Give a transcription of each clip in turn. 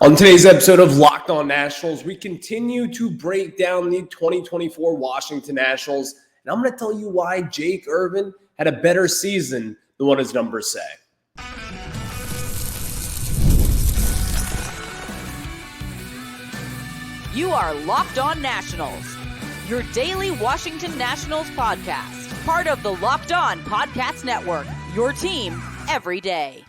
On today's episode of Locked On Nationals, we continue to break down the 2024 Washington Nationals, and I'm going to tell you why Jake Irvin had a better season than what his numbers say. You are Locked On Nationals, your daily Washington Nationals podcast, part of the Locked On Podcast Network, your team every day.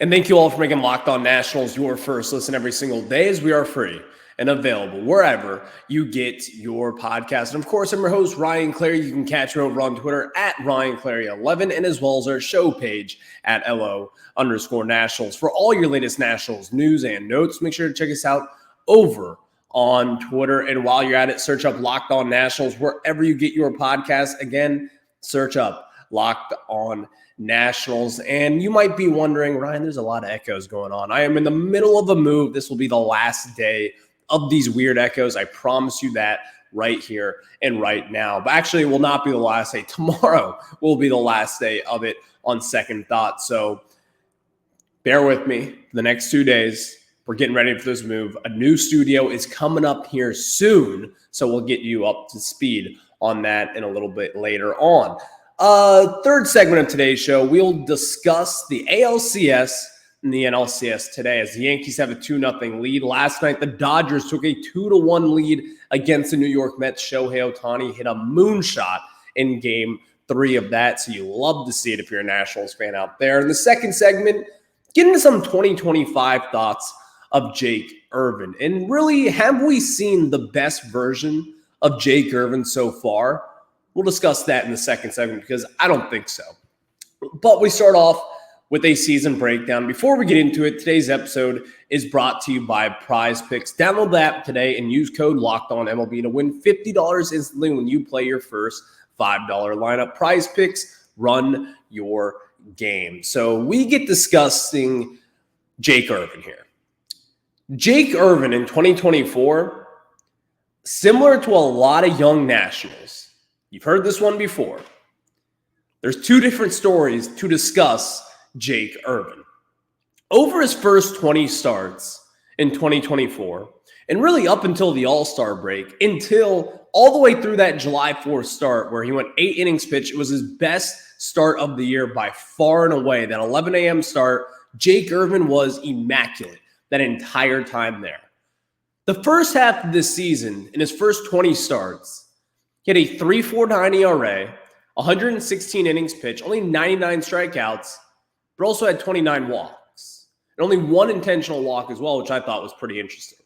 And thank you all for making Locked On Nationals your first listen every single day, as we are free and available wherever you get your podcast. And of course, I'm your host, Ryan Clary. You can catch me over on Twitter at RyanClary11 and as well as our show page at LO_Nationals. For all your latest Nationals news and notes, make sure to check us out over on Twitter. And while you're at it, search up Locked On Nationals wherever you get your podcast. Again, search up Locked On Nationals. And you might be wondering, Ryan, there's a lot of echoes going on. I am in the middle of a move. This will be the last day of these weird echoes. I promise you that right here and right now. But actually, it will not be the last day. Tomorrow will be the last day of it on second thought. So bear with me for the next 2 days. We're getting ready for this move. A new studio is coming up here soon. So we'll get you up to speed on that in a little bit later on. Third segment of today's show, we'll discuss the ALCS and the NLCS today as the Yankees have a 2-0 lead. Last night, the Dodgers took a 2-1 lead against the New York Mets. Shohei Ohtani hit a moonshot in Game 3 of that, so you love to see it if you're a Nationals fan out there. In the second segment, get into some 2025 thoughts of Jake Irvin. And really, have we seen the best version of Jake Irvin so far? We'll discuss that in the second segment because I don't think so. But we start off with a season breakdown. Before we get into it, today's episode is brought to you by PrizePicks. Download the app today and use code LOCKEDONMLB to win $50 instantly when you play your first $5 lineup. PrizePicks, run your game. So we get discussing Jake Irvin here. Jake Irvin in 2024, similar to a lot of young Nationals. You've heard this one before. There's two different stories to discuss Jake Irvin. Over his first 20 starts in 2024, and really up until the All-Star break, until all the way through that July 4th start where he went 8 innings pitched, it was his best start of the year by far and away. That 11 a.m. start, Jake Irvin was immaculate that entire time there. The first half of this season, in his first 20 starts, he had a 3.49 ERA, 116 innings pitched, only 99 strikeouts, but also had 29 walks. And only one intentional walk as well, which I thought was pretty interesting.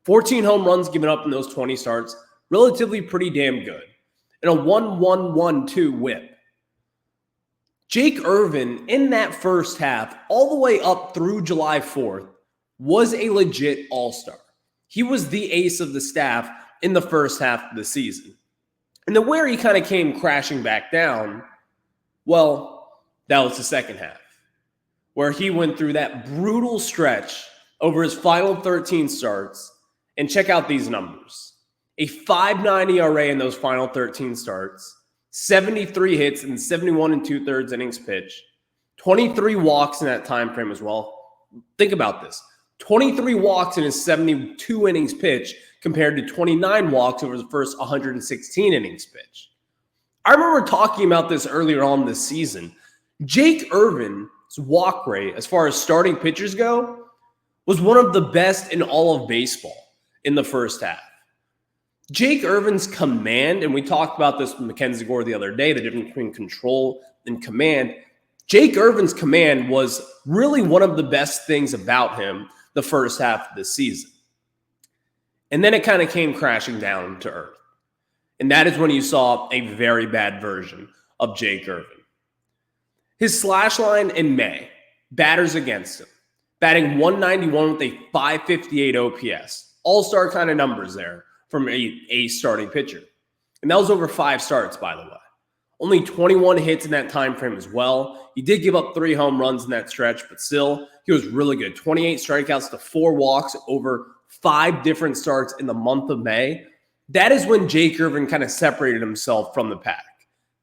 14 home runs given up in those 20 starts, relatively pretty damn good. And a 1.112 whip. Jake Irvin, in that first half, all the way up through July 4th, was a legit all-star. He was the ace of the staff in the first half of the season. And then where he kind of came crashing back down, well, that was the second half, where he went through that brutal stretch over his final 13 starts. And check out these numbers. A 5.9 ERA in those final 13 starts, 73 hits and 71 2/3 innings pitched, 23 walks in that time frame as well. Think about this. 23 walks in his 72 innings pitched compared to 29 walks over the first 116 innings pitched. I remember talking about this earlier on this season. Jake Irvin's walk rate, as far as starting pitchers go, was one of the best in all of baseball in the first half. Jake Irvin's command, and we talked about this with Mackenzie Gore the other day, the difference between control and command. Jake Irvin's command was really one of the best things about him the first half of the season. And then it kind of came crashing down to earth. And that is when you saw a very bad version of Jake Irvin. His slash line in May, batters against him, batting 191 with a 558 OPS. All-star kind of numbers there from a starting pitcher. And that was over 5 starts, by the way. Only 21 hits in that time frame as well. He did give up 3 home runs in that stretch, but still, he was really good. 28 strikeouts to 4 walks over 5 different starts in the month of May. That is when Jake Irvin kind of separated himself from the pack.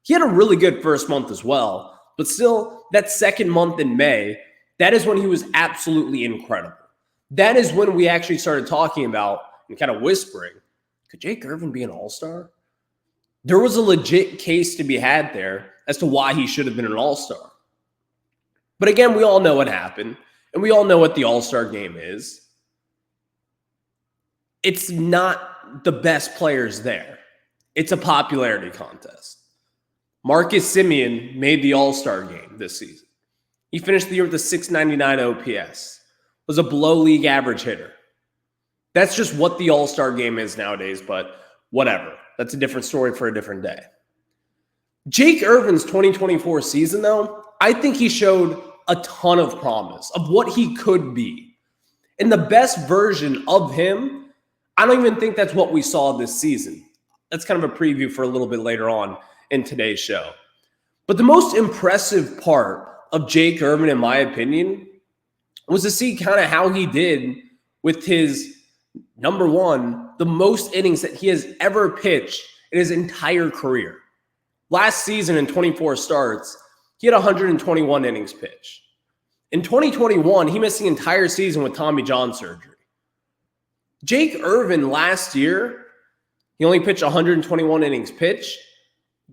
He had a really good first month as well, but still, that second month in May, that is when he was absolutely incredible. That is when we actually started talking about and kind of whispering, could Jake Irvin be an all-star? There was a legit case to be had there as to why he should have been an all-star. But again, we all know what happened, and we all know what the all-star game is. It's not the best players there. It's a popularity contest. Marcus Semien made the all-star game this season. He finished the year with a 699 OPS, was a below-league average hitter. That's just what the all-star game is nowadays, but whatever. That's a different story for a different day. Jake Irvin's 2024 season, though, I think he showed a ton of promise of what he could be. And the best version of him, I don't even think that's what we saw this season. That's kind of a preview for a little bit later on in today's show. But the most impressive part of Jake Irvin, in my opinion, was to see kind of how he did with his, number one, the most innings that he has ever pitched in his entire career. Last season in 24 starts, he had 121 innings pitched. In 2021, he missed the entire season with Tommy John surgery. Jake Irvin last year, he only pitched 121 innings pitched,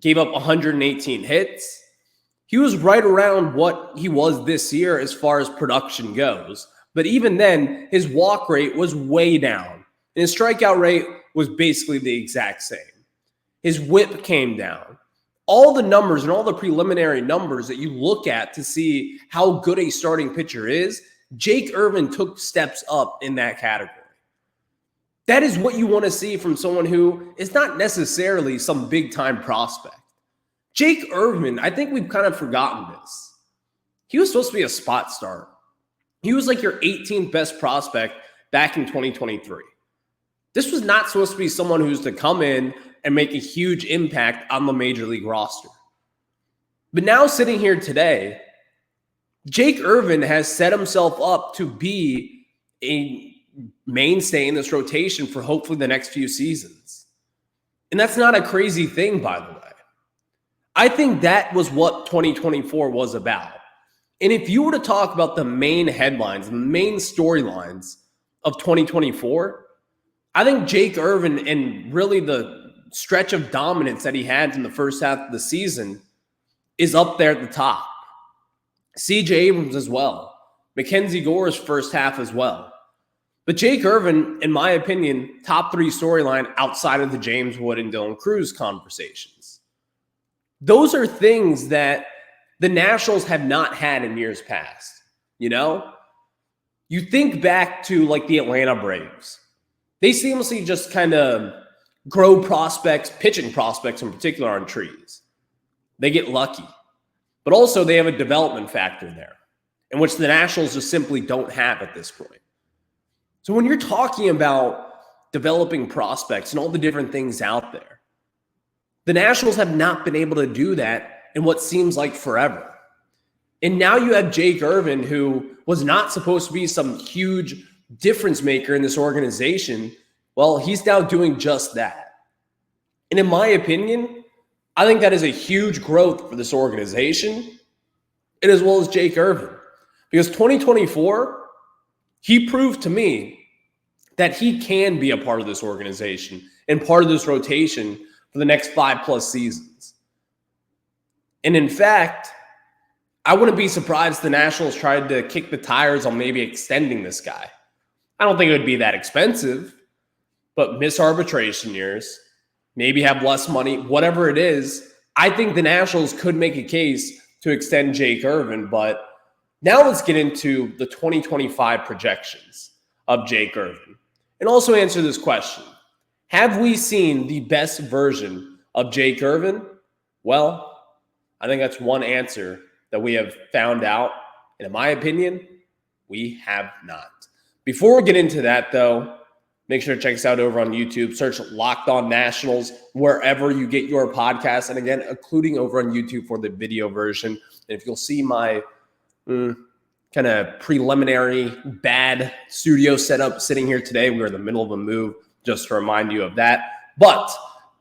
gave up 118 hits. He was right around what he was this year as far as production goes. But even then, his walk rate was way down. And his strikeout rate was basically the exact same. His whip came down. All the numbers and all the preliminary numbers that you look at to see how good a starting pitcher is, Jake Irvin took steps up in that category. That is what you want to see from someone who is not necessarily some big-time prospect. Jake Irvin, I think we've kind of forgotten this. He was supposed to be a spot start. He was like your 18th best prospect back in 2023. This was not supposed to be someone who's to come in and make a huge impact on the major league roster. But now sitting here today, Jake Irvin has set himself up to be a mainstay in this rotation for hopefully the next few seasons. And that's not a crazy thing, by the way. I think that was what 2024 was about. And if you were to talk about the main headlines, the main storylines of 2024, I think Jake Irvin and really the stretch of dominance that he had in the first half of the season is up there at the top. CJ Abrams as well. Mackenzie Gore's first half as well. But Jake Irvin, in my opinion, top three storyline outside of the James Wood and Dylan Cruz conversations. Those are things that the Nationals have not had in years past. You know? You think back to like the Atlanta Braves. They seamlessly just kind of grow prospects, pitching prospects in particular, on trees. They get lucky. But also they have a development factor there, in which the Nationals just simply don't have at this point. So when you're talking about developing prospects and all the different things out there, the Nationals have not been able to do that in what seems like forever. And now you have Jake Irvin, who was not supposed to be some huge difference maker in this organization. Well, he's now doing just that. And in my opinion, I think that is a huge growth for this organization, and as well as Jake Irvin. Because 2024, he proved to me that he can be a part of this organization and part of this rotation for the next 5+ seasons. And in fact, I wouldn't be surprised if the Nationals tried to kick the tires on maybe extending this guy. I don't think it would be that expensive, but miss arbitration years, maybe have less money, whatever it is. I think the Nationals could make a case to extend Jake Irvin. But now let's get into the 2025 projections of Jake Irvin and also answer this question. Have we seen the best version of Jake Irvin? Well, I think that's one answer that we have found out. And in my opinion, we have not. Before we get into that, though, make sure to check us out over on YouTube. Search Locked On Nationals wherever you get your podcasts. And again, including over on YouTube for the video version. And if you'll see my kind of preliminary bad studio setup sitting here today, we're in the middle of a move, just to remind you of that. But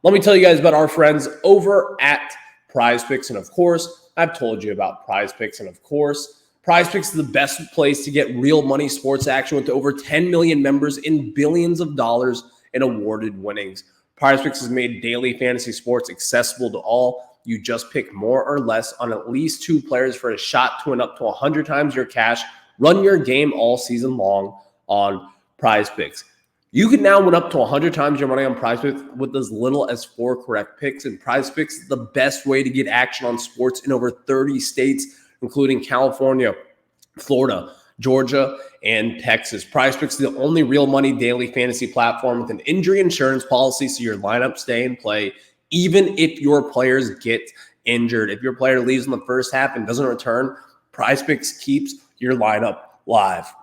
let me tell you guys about our friends over at PrizePicks. And of course, I've told you about PrizePicks. And of course, PrizePicks is the best place to get real money sports action with over 10 million members and billions of dollars in awarded winnings. PrizePicks has made daily fantasy sports accessible to all. You just pick more or less on at least 2 players for a shot to win up to 100 times your cash. Run your game all season long on PrizePicks. You can now win up to 100 times your money on PrizePicks with as little as 4 correct picks. And PrizePicks is the best way to get action on sports in over 30 states, including California, Florida, Georgia, and Texas. PrizePicks is the only real money daily fantasy platform with an injury insurance policy, so your lineups stay in play even if your players get injured. If your player leaves in the first half and doesn't return, PrizePicks keeps your lineup live.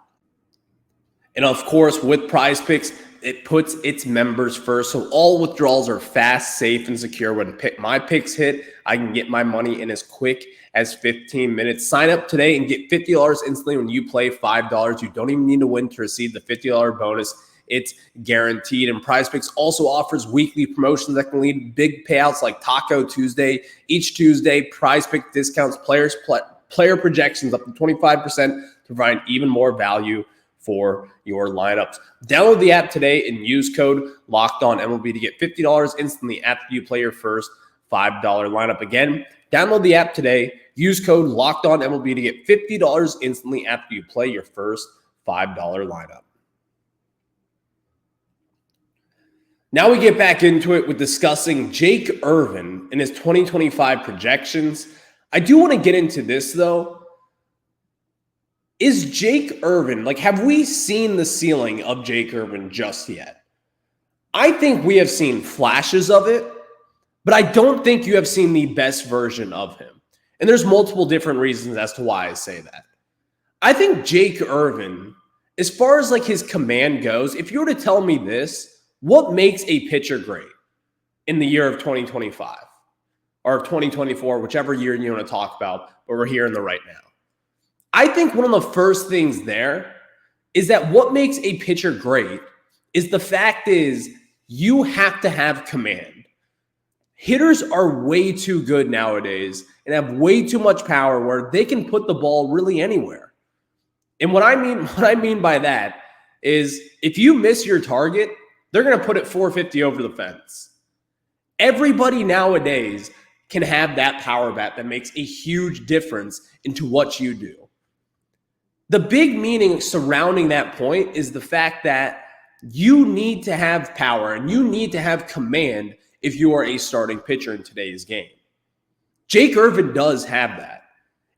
And of course, with PrizePicks, it puts its members first. So all withdrawals are fast, safe, and secure. When my picks hit, I can get my money in as quick as 15 minutes. Sign up today and get $50 instantly when you play $5. You don't even need to win to receive the $50 bonus. It's guaranteed. And PrizePicks also offers weekly promotions that can lead to big payouts like Taco Tuesday. Each Tuesday, PrizePicks discounts player projections up to 25% to provide even more value for your lineups. Download the app today and use code LOCKEDONMLB to get $50 instantly after you play your first $5 lineup. Again, download the app today, use code LOCKEDONMLB to get $50 instantly after you play your first $5 lineup. Now we get back into it with discussing Jake Irvin and his 2025 projections. I do want to get into this though. Is Jake Irvin, have we seen the ceiling of Jake Irvin just yet? I think we have seen flashes of it, but I don't think you have seen the best version of him. And there's multiple different reasons as to why I say that. I think Jake Irvin, as far as his command goes, if you were to tell me this, what makes a pitcher great in the year of 2025 or 2024, whichever year you want to talk about, but we're here in the right now. I think one of the first things there is that what makes a pitcher great is the fact is you have to have command. Hitters are way too good nowadays and have way too much power where they can put the ball really anywhere. And what I mean by that is if you miss your target, they're going to put it 450 over the fence. Everybody nowadays can have that power bat that makes a huge difference into what you do. The big meaning surrounding that point is the fact that you need to have power and you need to have command if you are a starting pitcher in today's game. Jake Irvin does have that.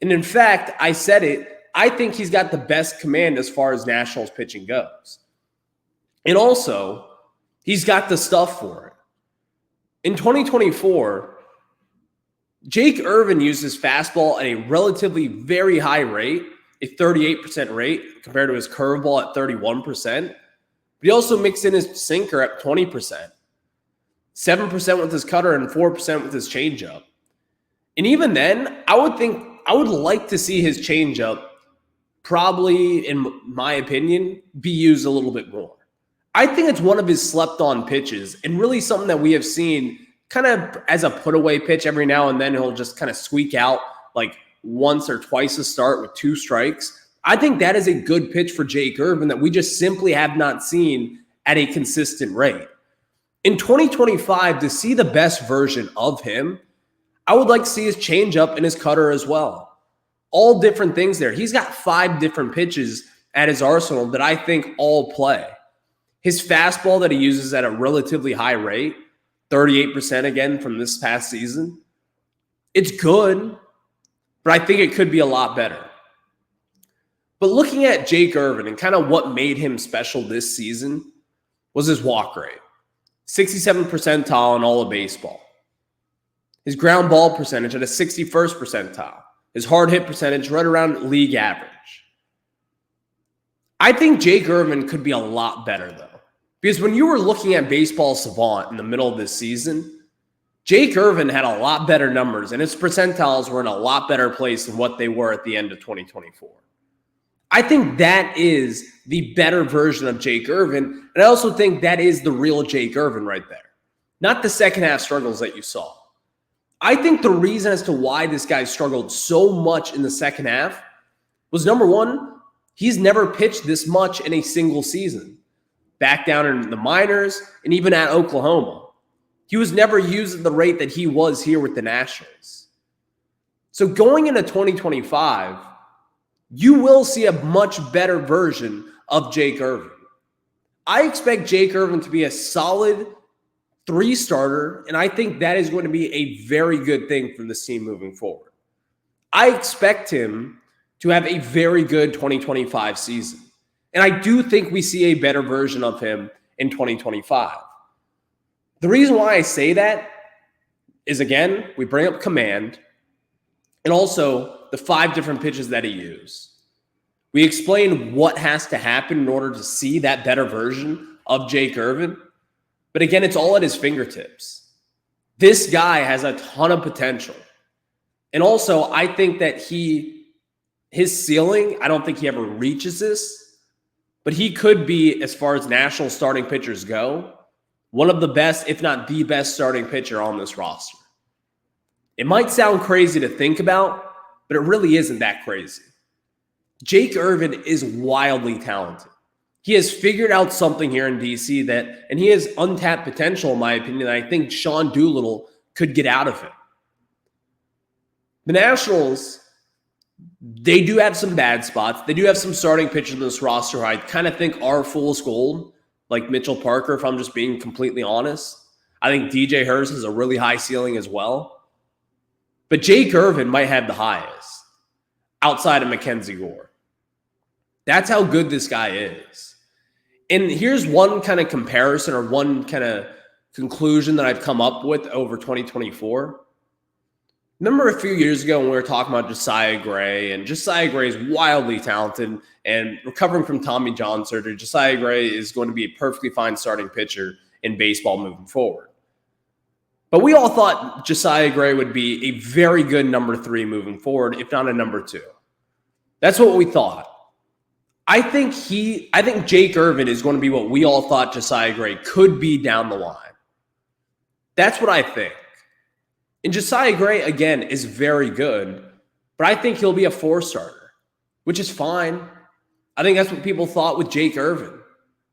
And in fact, I said it, I think he's got the best command as far as Nationals pitching goes. And also, he's got the stuff for it. In 2024, Jake Irvin uses fastball at a relatively very high rate, a 38% rate compared to his curveball at 31%. But he also mixed in his sinker at 20%, 7% with his cutter and 4% with his changeup. And even then, I would like to see his changeup probably, in my opinion, be used a little bit more. I think it's one of his slept-on pitches and really something that we have seen kind of as a put-away pitch every now and then. He'll just kind of squeak out once or twice a start with 2 strikes. I think that is a good pitch for Jake Irvin that we just simply have not seen at a consistent rate. In 2025, to see the best version of him, I would like to see his changeup and his cutter as well. All different things there. He's got 5 different pitches at his arsenal that I think all play. His fastball that he uses at a relatively high rate, 38% again from this past season, it's good, but I think it could be a lot better. But looking at Jake Irvin and kind of what made him special this season was his walk rate. 67th percentile in all of baseball. His ground ball percentage at a 61st percentile. His hard hit percentage right around league average. I think Jake Irvin could be a lot better though. Because when you were looking at Baseball Savant in the middle of this season, Jake Irvin had a lot better numbers, and his percentiles were in a lot better place than what they were at the end of 2024. I think that is the better version of Jake Irvin, and I also think that is the real Jake Irvin right there, not the second half struggles that you saw. I think the reason as to why this guy struggled so much in the second half was, number one, he's never pitched this much in a single season. Back down in the minors and even at Oklahoma. He was never used at the rate that he was here with the Nationals. So going into 2025, you will see a much better version of Jake Irvin. I expect Jake Irvin to be a solid 3-starter, and I think that is going to be a very good thing for this team moving forward. I expect him to have a very good 2025 season. And I do think we see a better version of him in 2025. The reason why I say that is, again, we bring up command and also the 5 different pitches that he used. We explain what has to happen in order to see that better version of Jake Irvin. But again, it's all at his fingertips. This guy has a ton of potential. And also, I think that his ceiling, I don't think he ever reaches this, but he could be, as far as national starting pitchers go, one of the best, if not the best starting pitcher on this roster. It might sound crazy to think about, but it really isn't that crazy. Jake Irvin is wildly talented. He has figured out something here in DC and he has untapped potential, in my opinion, that I think Sean Doolittle could get out of him. The Nationals, they do have some bad spots. They do have some starting pitchers in this roster who I kind of think are fool's gold, like Mitchell Parker, if I'm just being completely honest. I think DJ Hurst has a really high ceiling as well. But Jake Irvin might have the highest outside of Mackenzie Gore. That's how good this guy is. And here's one kind of comparison or one kind of conclusion that I've come up with over 2024. Remember a few years ago when we were talking about Josiah Gray, and Josiah Gray is wildly talented and recovering from Tommy John surgery. Josiah Gray is going to be a perfectly fine starting pitcher in baseball moving forward. But we all thought Josiah Gray would be a very good number 3 moving forward, if not a number 2. That's what we thought. I think Jake Irvin is going to be what we all thought Josiah Gray could be down the line. That's what I think. And Josiah Gray, again, is very good, but I think he'll be a 4-starter, which is fine. I think that's what people thought with Jake Irvin.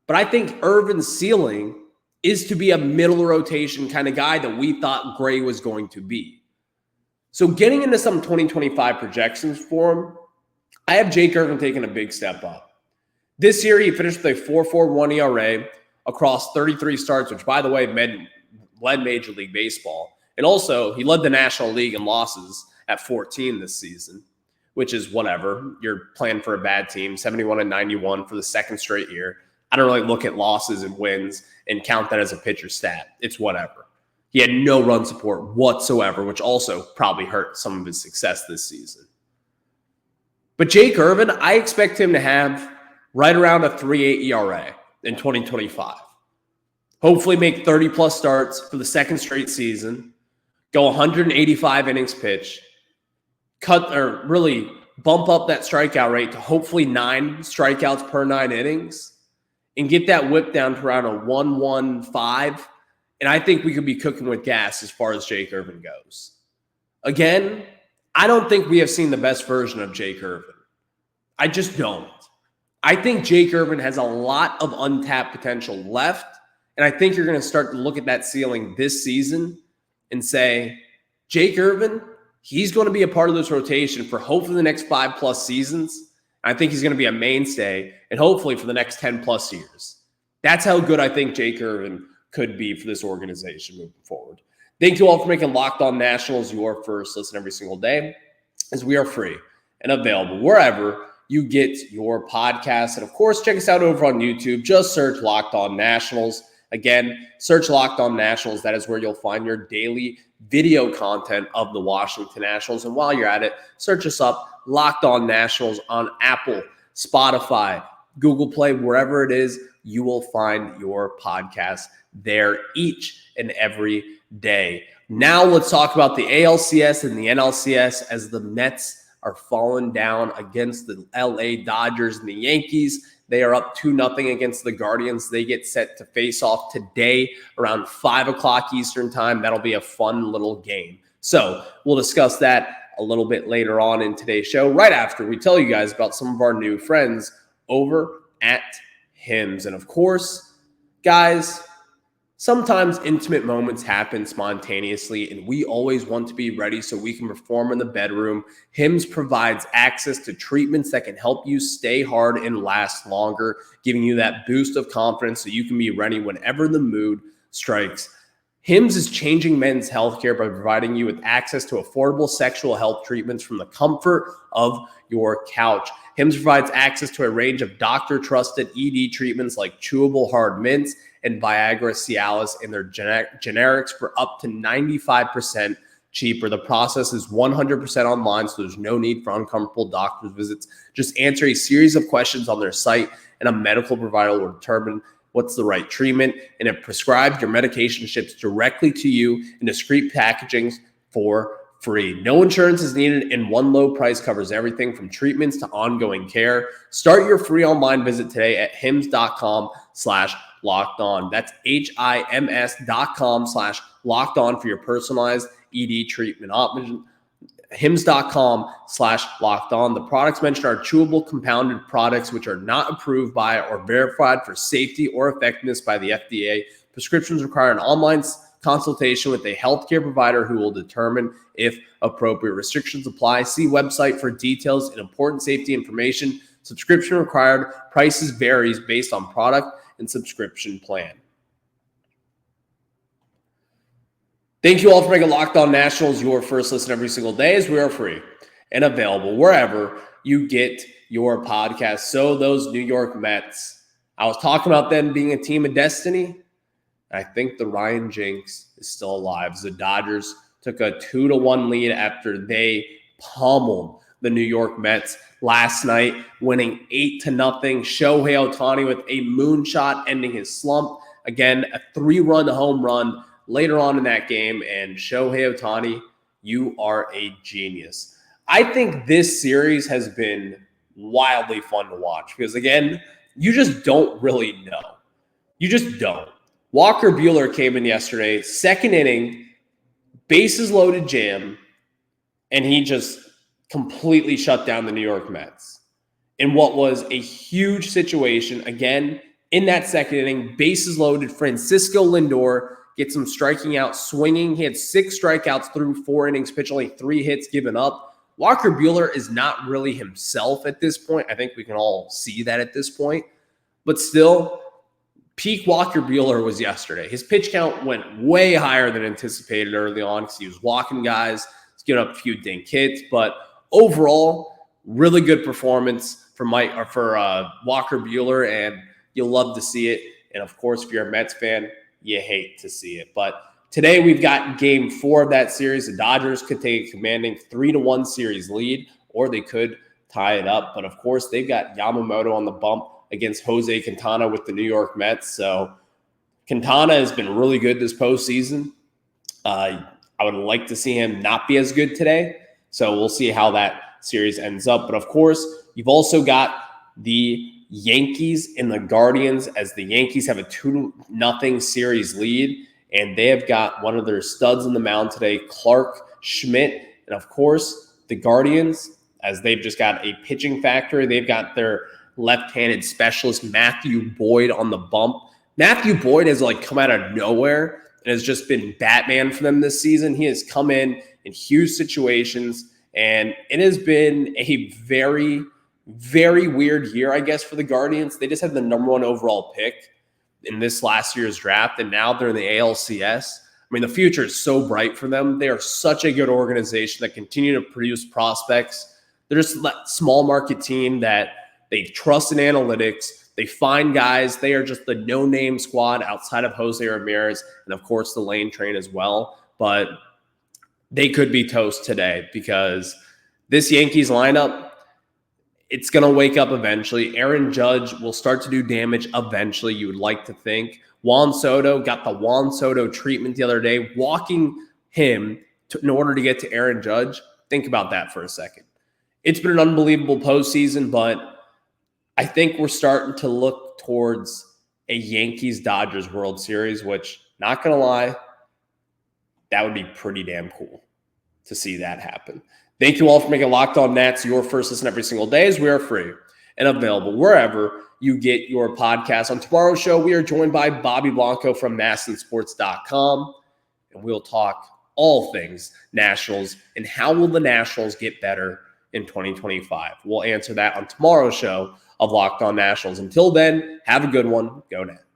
But I think Irvin's ceiling is to be a middle rotation kind of guy that we thought Gray was going to be. So getting into some 2025 projections for him, I have Jake Irvin taking a big step up. This year, he finished with a 4.41 ERA across 33 starts, which, by the way, led Major League Baseball. And also, he led the National League in losses at 14 this season, which is whatever. You're playing for a bad team, 71-91 for the second straight year. I don't really look at losses and wins and count that as a pitcher stat. It's whatever. He had no run support whatsoever, which also probably hurt some of his success this season. But Jake Irvin, I expect him to have right around a 3.8 ERA in 2025. Hopefully make 30-plus starts for the second straight season, go 185 innings pitched, really bump up that strikeout rate to hopefully 9 strikeouts per 9 innings, and get that whip down to around a 1.15. And I think we could be cooking with gas as far as Jake Irvin goes. Again, I don't think we have seen the best version of Jake Irvin. I just don't. I think Jake Irvin has a lot of untapped potential left, and I think you're going to start to look at that ceiling this season and say, Jake Irvin, he's going to be a part of this rotation for hopefully the next 5+ seasons. I think he's going to be a mainstay, and hopefully for the next 10+ years. That's how good I think Jake Irvin could be for this organization moving forward. Thank you all for making Locked On Nationals your first listen every single day, as we are free and available wherever you get your podcasts. And of course, check us out over on YouTube. Just search Locked On Nationals. Again, search Locked On Nationals. That is where you'll find your daily video content of the Washington Nationals. And while you're at it, search us up, Locked On Nationals, on Apple, Spotify, Google Play, wherever it is, you will find your podcast there each and every day. Now let's talk about the ALCS and the NLCS as the Mets are falling down against the LA Dodgers and the Yankees. They are up 2-0 against the Guardians. They get set to face off today around 5 o'clock Eastern time. That'll be a fun little game. So we'll discuss that a little bit later on in today's show, right after we tell you guys about some of our new friends over at Hims. And of course, guys, sometimes intimate moments happen spontaneously, and we always want to be ready so we can perform in the bedroom. Hims provides access to treatments that can help you stay hard and last longer, giving you that boost of confidence so you can be ready whenever the mood strikes. Hims is changing men's healthcare by providing you with access to affordable sexual health treatments from the comfort of your couch. Hims provides access to a range of doctor-trusted ED treatments like chewable hard mints and Viagra, Cialis, and their generics for up to 95% cheaper. The process is 100% online, so there's no need for uncomfortable doctor's visits. Just answer a series of questions on their site, and a medical provider will determine what's the right treatment. And if prescribed, your medication ships directly to you in discreet packaging for free. No insurance is needed, and one low price covers everything from treatments to ongoing care. Start your free online visit today at hims.com/lockedon. That's HIMS.com/lockedon for your personalized ED treatment option. hims.com/lockedon. The products mentioned are chewable compounded products which are not approved by or verified for safety or effectiveness by the FDA. Prescriptions require an online consultation with a healthcare provider who will determine if appropriate. Restrictions apply. See website for details and important safety information. Subscription required. Prices varies based on product and subscription plan. Thank you all for making Locked On Nationals your first listen every single day, as we are free and available wherever you get your podcast. So those New York Mets, I was talking about them being a team of destiny. I think the Ryan jinx is still alive. The Dodgers took a 2-1 lead after they pummeled the New York Mets last night, winning 8-0. Shohei Ohtani with a moonshot ending his slump. Again, a 3-run home run later on in that game. And Shohei Ohtani, you are a genius. I think this series has been wildly fun to watch because, again, you just don't really know. You just don't. Walker Buehler came in yesterday, second inning, bases loaded jam, and he just completely shut down the New York Mets in what was a huge situation. Again, in that second inning, bases loaded, Francisco Lindor gets him striking out, swinging. He had 6 strikeouts through 4 innings, pitched only 3 hits given up. Walker Buehler is not really himself at this point. I think we can all see that at this point. But still, peak Walker Buehler was yesterday. His pitch count went way higher than anticipated early on because he was walking guys. He's giving up a few dink hits. But overall, really good performance for Walker Buehler, and you'll love to see it. And, of course, if you're a Mets fan, you hate to see it. But today we've got game 4 of that series. The Dodgers could take a commanding 3-1 series lead, or they could tie it up. But, of course, they've got Yamamoto on the bump against Jose Quintana with the New York Mets. So Quintana has been really good this postseason. I would like to see him not be as good today. So we'll see how that series ends up. But, of course, you've also got the Yankees and the Guardians, as the Yankees have a 2-0 series lead, and they have got one of their studs on the mound today, Clark Schmidt. And, of course, the Guardians, as they've just got a pitching factory, they've got their left-handed specialist Matthew Boyd on the bump. Matthew Boyd has come out of nowhere and has just been Batman for them this season. He has come in huge situations, and it has been a very, very weird year, I guess, for the Guardians. They just had the number 1 overall pick in this last year's draft, and now they're in the ALCS. I mean, the future is so bright for them. They are such a good organization that continue to produce prospects. They're just a small market team that they trust in analytics. They find guys. They are just the no-name squad outside of Jose Ramirez and, of course, the Lane Train as well. But they could be toast today because this Yankees lineup, it's going to wake up eventually. Aaron Judge will start to do damage eventually, you would like to think. Juan Soto got the Juan Soto treatment the other day, walking him in order to get to Aaron Judge. Think about that for a second. It's been an unbelievable postseason, but I think we're starting to look towards a Yankees-Dodgers World Series, which, not going to lie, that would be pretty damn cool to see that happen. Thank you all for making Locked On Nats your first listen every single day, as we are free and available wherever you get your podcast. On tomorrow's show, we are joined by Bobby Blanco from MASNsports.com, and we'll talk all things Nationals and how will the Nationals get better in 2025. We'll answer that on tomorrow's show of Locked On Nationals. Until then, have a good one. Go Nats.